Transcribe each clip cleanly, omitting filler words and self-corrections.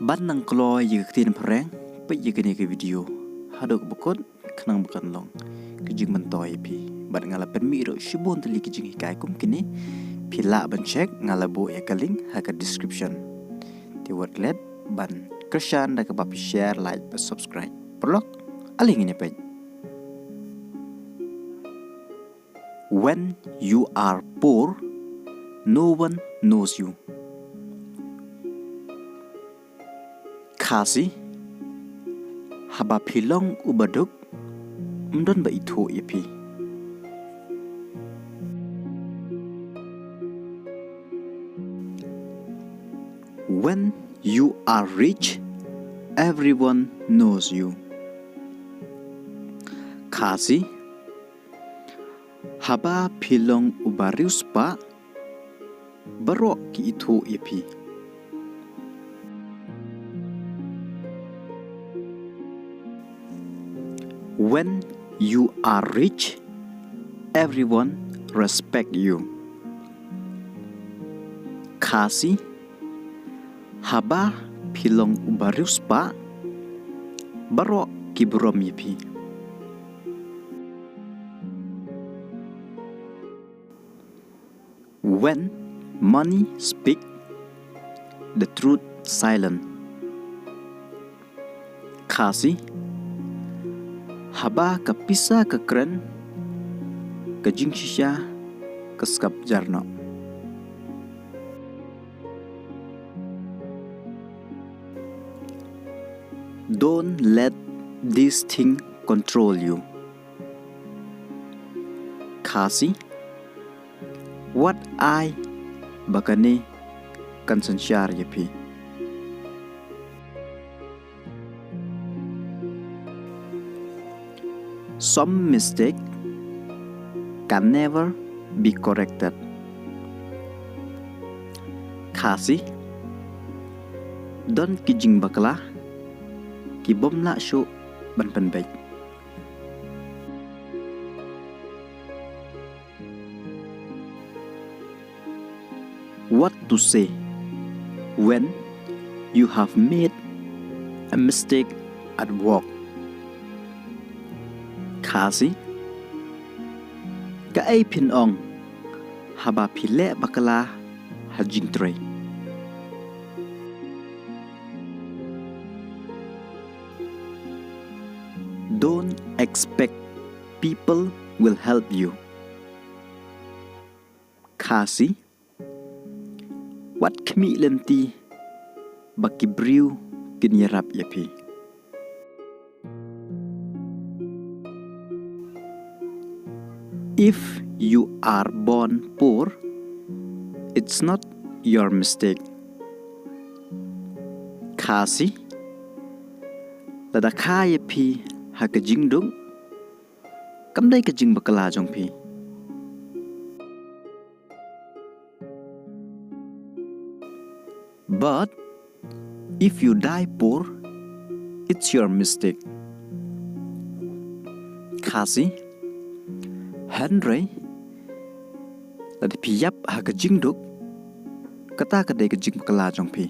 ban nang kloy yik tin phareng pe yik ni ke video hadok bokot khnang bukan long kijing mentoy pi ban ngala pen mi ro shibon tali kijing kai kum kini pila ban check ngala bo ya kaling ha ka description ti wordlet ban keshan da ka bap share like subscribe perlok aling ini page. When you are poor, no one knows you. KHASI haba pilong ubaduk mdon ba itu ipi. When you are rich, everyone knows you. KHASI haba pilong ubarius pa barok ki itu ipi. When you are rich, everyone respect you. KHASI haba pilong ubarius pa barok ki burom ipi. When money speak, the truth silent. KHASI haba kapisa ke kren ke JINGSHISHA ke skap jarno. Don't let this thing control you. KHASI what I bakane kansansyar yapi. Some mistake can never be corrected. KHASI don kijing bakla ki bom la shu ban ban baik. What to say when you have made a mistake at work. KHASI ka ai pin ong haba phile bakala hajing tray. Don't expect people will help you. KHASI what kmi lenti bakibriu kinyarap yapi. If you are born poor, it's not your mistake. KHASI lada kaya pi ha ka jingdung kamdai ka jing bakala jong pi. But if you die poor, it's your mistake. KHASI Henry lada piyap ha ka jingduk kata ka dai ka jing bakala jong pi.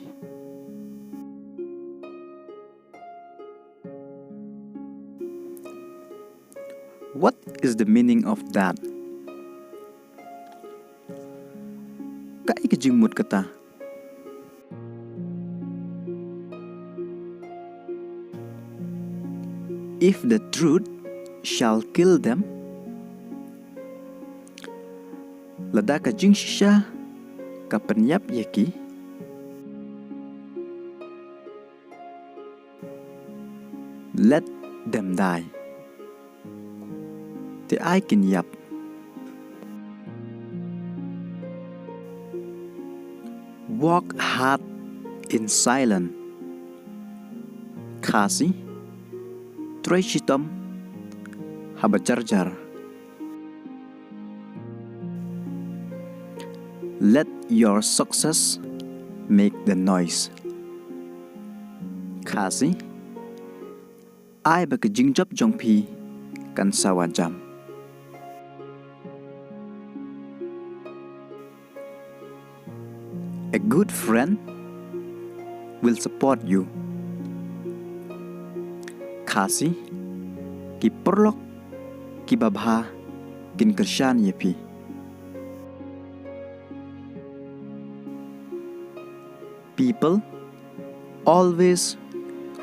What is the meaning of that? Kai ka jing mut kata. If the truth shall kill them, lada ka JINGSHISHA ka penyap yaki let them die. Te ai kin yap. Walk hard in silence. KHASI Troy shitom haba charjar. Let your success make the noise. KHASI ai ba ka jingjap jong pi kan sawa jam. A good friend will support you. KHASI ki perlok ki babha kin kershan yepi. People always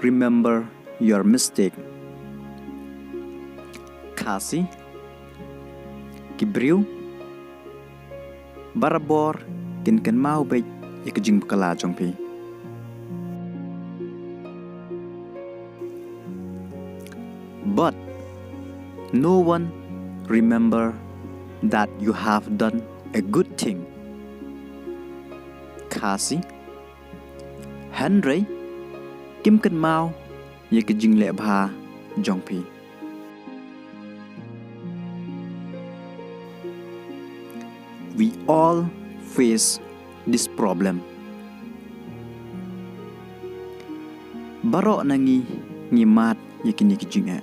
remember your mistake. KHASI ki briu barabor kin kan mau baik ikjing bekala jongpi. But no one remember that you have done a good thing. KHASI Henry kim kan mau ikjing le bha jongpi. We all face this problem. Barok nangi ngimat yakini kijinga.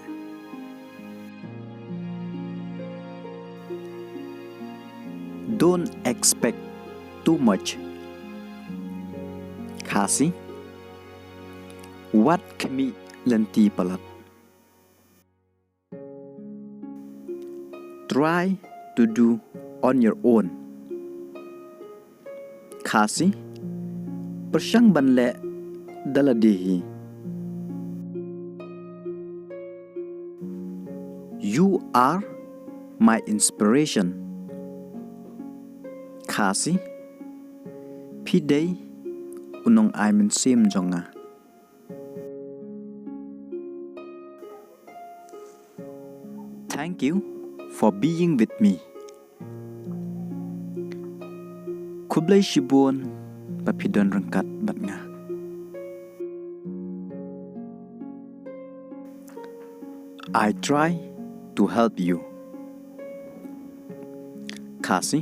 Don't expect too much. KHASI what kami lenti palat. Try to do on your own. KHASI persyang banle daladihi. You are my inspiration. KHASI pidei unong ai men sim jonga. Thank you for being with me. Kublai shibun papidon rangkat batnga. I try to help you. KHASI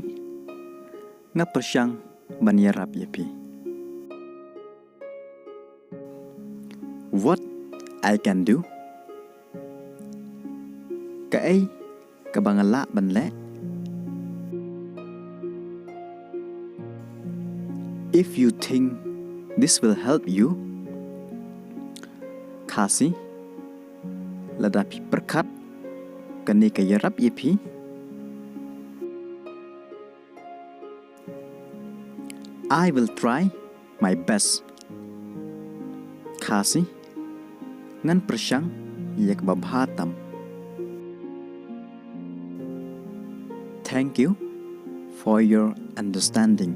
nga persyang banyarap yepi. What I can do? Kaay kabangala banle. If you think this will help you, KHASI ladapi perkat kani kayarap yepi. I will try my best. KHASI ngan persyang yak babhatam. Thank you for your understanding.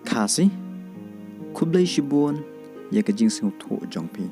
KHASI kublai shibun yak jing sing tho jongpi.